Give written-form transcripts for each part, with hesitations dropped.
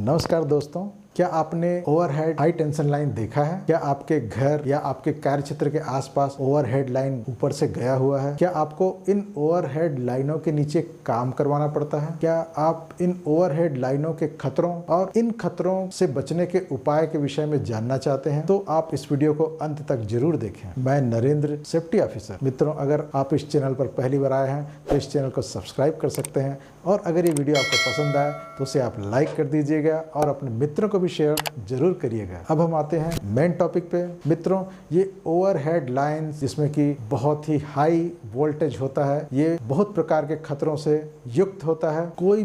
नमस्कार दोस्तों, क्या आपने ओवरहेड हाई टेंशन लाइन देखा है? क्या आपके घर या आपके कार्य क्षेत्र के आसपास ओवरहेड लाइन ऊपर से गया हुआ है? क्या आपको इन ओवरहेड लाइनों के नीचे काम करवाना पड़ता है? क्या आप इन ओवरहेड लाइनों के खतरों और इन खतरों से बचने के उपाय के विषय में जानना चाहते हैं? तो आप इस वीडियो को अंत तक जरूर देखें। मैं नरेंद्र, सेफ्टी ऑफिसर। मित्रों, अगर आप इस चैनल पर पहली बार आए हैं तो इस चैनल को सब्सक्राइब कर सकते हैं, और अगर ये वीडियो आपको पसंद आए तो उसे आप लाइक कर दीजिएगा और अपने मित्रों को भी शेयर जरूर करिएगा। अब हम आते हैं मेन टॉपिक पे। मित्रों, ये ओवरहेड लाइंस जिसमें कि बहुत ही हाई वोल्टेज होता है, ये बहुत प्रकार के खतरों से युक्त होता है। कोई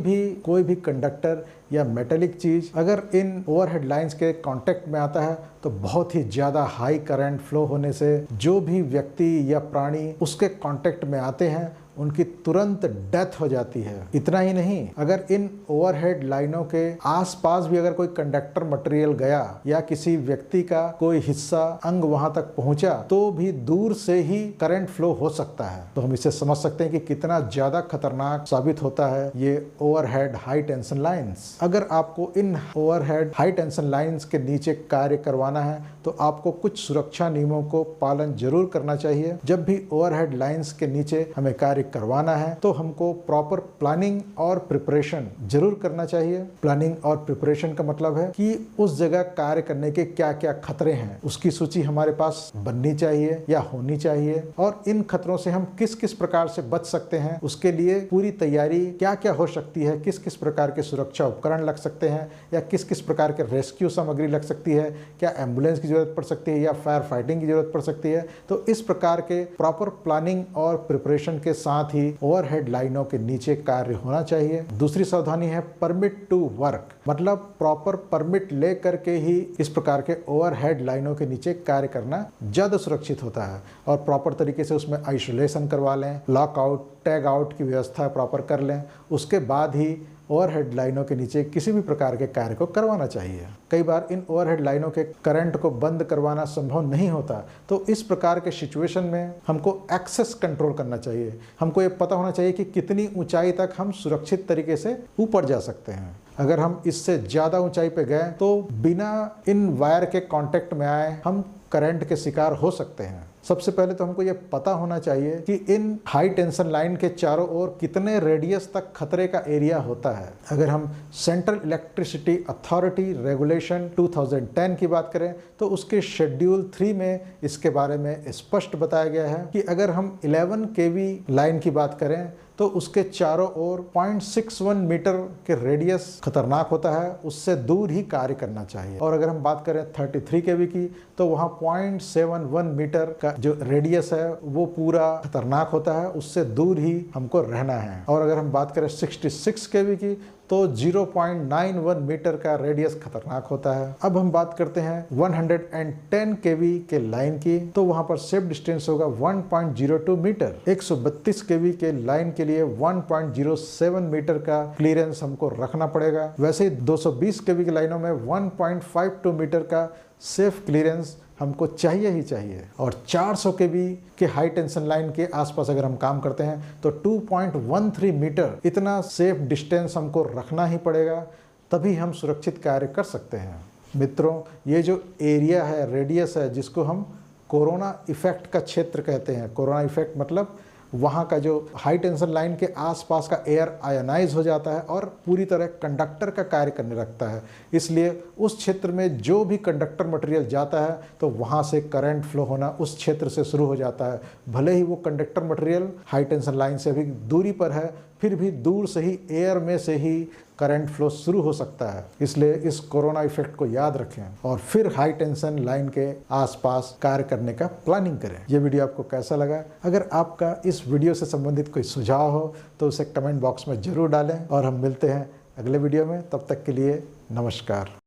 भी कंडक्टर या मेटेलिक चीज अगर इन ओवरहेड लाइंस के कांटेक्ट में आता है तो बहुत ही ज्यादा हाई करंट फ्लो होने से जो भी व्यक्ति या प्राणी उसके कांटेक्ट में आते हैं उनकी तुरंत डेथ हो जाती है। इतना ही नहीं, अगर इन ओवरहेड लाइनों के आसपास भी अगर कोई कंडक्टर मटेरियल गया या किसी व्यक्ति का कोई हिस्सा अंग वहां तक पहुंचा तो भी दूर से ही करंट फ्लो हो सकता है। तो हम इससे समझ सकते हैं कि कितना ज्यादा खतरनाक साबित होता है ये ओवरहेड हाई टेंशन लाइंस। अगर आपको इन ओवरहेड हाई टेंशन लाइंस के नीचे कार्य करवाना है तो आपको कुछ सुरक्षा नियमों को पालन जरूर करना चाहिए। जब भी ओवरहेड लाइंस के नीचे हमें कार्य करवाना है तो हमको प्रॉपर प्लानिंग और प्रिपरेशन जरूर करना चाहिए। प्लानिंग और प्रिपरेशन का मतलब है कि उस जगह कार्य करने के क्या क्या खतरे हैं उसकी सूची हमारे पास बननी चाहिए या होनी चाहिए, और इन खतरों से हम किस किस प्रकार से बच सकते हैं उसके लिए पूरी तैयारी क्या क्या हो सकती है, किस किस प्रकार के सुरक्षा उपकरण लग सकते हैं या किस किस प्रकार के रेस्क्यू सामग्री लग सकती है, क्या एम्बुलेंस की जरूरत पड़ सकती है या फायर फाइटिंग की जरूरत पड़ सकती है। तो इस प्रकार के प्रॉपर प्लानिंग और प्रिपरेशन के साथ ही ओवरहेड लाइनों के नीचे कार्य होना चाहिए। दूसरी सावधानी है परमिट टू वर्क, मतलब प्रॉपर परमिट ले करके ही इस प्रकार के ओवरहेड लाइनों के नीचे कार्य करना ज्यादा सुरक्षित होता है, और प्रॉपर तरीके से उसमें आइसोलेशन करवा लें, लॉकआउट टैग आउट की व्यवस्था प्रॉपर कर लें, उसके बाद ही ओवरहेड लाइनों के नीचे किसी भी प्रकार के कार्य को करवाना चाहिए। कई बार इन ओवरहेड लाइनों के करंट को बंद करवाना संभव नहीं होता, तो इस प्रकार के सिचुएशन में हमको एक्सेस कंट्रोल करना चाहिए। हमको ये पता होना चाहिए कि कितनी ऊंचाई तक हम सुरक्षित तरीके से ऊपर जा सकते हैं। अगर हम इससे ज़्यादा ऊंचाई पे गए तो बिना इन वायर के कांटेक्ट में आए हम करंट के शिकार हो सकते हैं। सबसे पहले तो हमको ये पता होना चाहिए कि इन हाई टेंशन लाइन के चारों ओर कितने रेडियस तक खतरे का एरिया होता है। अगर हम सेंट्रल इलेक्ट्रिसिटी अथॉरिटी रेगुलेशन 2010 की बात करें तो उसके शेड्यूल 3 में इसके बारे में स्पष्ट बताया गया है कि अगर हम 11 kV लाइन की बात करें तो उसके चारों ओर 0.61 मीटर के रेडियस खतरनाक होता है, उससे दूर ही कार्य करना चाहिए। और अगर हम बात करें 33 kV की तो वहाँ 0.71 मीटर का जो रेडियस है वो पूरा खतरनाक होता है, उससे दूर ही हमको रहना है। और अगर हम बात करें 66 kV की तो 0.91 मीटर का रेडियस खतरनाक होता है। अब हम बात करते हैं 110 kV के लाइन की, तो वहां पर सेफ डिस्टेंस होगा 1.02 मीटर। 132 kV के लाइन के लिए 1.07 मीटर का क्लियरेंस हमको रखना पड़ेगा। वैसे ही 220 kV की लाइनों में 1.52 मीटर का सेफ क्लियरेंस हमको चाहिए ही चाहिए। और 400 kV के हाई टेंशन लाइन के आसपास अगर हम काम करते हैं तो 2.13 मीटर इतना सेफ डिस्टेंस हमको रखना ही पड़ेगा, तभी हम सुरक्षित कार्य कर सकते हैं। मित्रों, ये जो एरिया है, रेडियस है, जिसको हम कोरोना इफेक्ट का क्षेत्र कहते हैं। कोरोना इफेक्ट मतलब वहाँ का जो हाई टेंशन लाइन के आसपास का एयर आयनाइज हो जाता है और पूरी तरह कंडक्टर का कार्य करने लगता है। इसलिए उस क्षेत्र में जो भी कंडक्टर मटेरियल जाता है तो वहाँ से करंट फ्लो होना उस क्षेत्र से शुरू हो जाता है। भले ही वो conductor material high tension line से भी दूरी पर है, फिर भी दूर से ही एयर में से ही करंट फ्लो शुरू हो सकता है। इसलिए इस कोरोना इफेक्ट को याद रखें और फिर हाई टेंशन लाइन के आसपास कार्य करने का प्लानिंग करें। ये वीडियो आपको कैसा लगा? अगर आपका इस वीडियो से संबंधित कोई सुझाव हो तो उसे कमेंट बॉक्स में जरूर डालें, और हम मिलते हैं अगले वीडियो में। तब तक के लिए नमस्कार।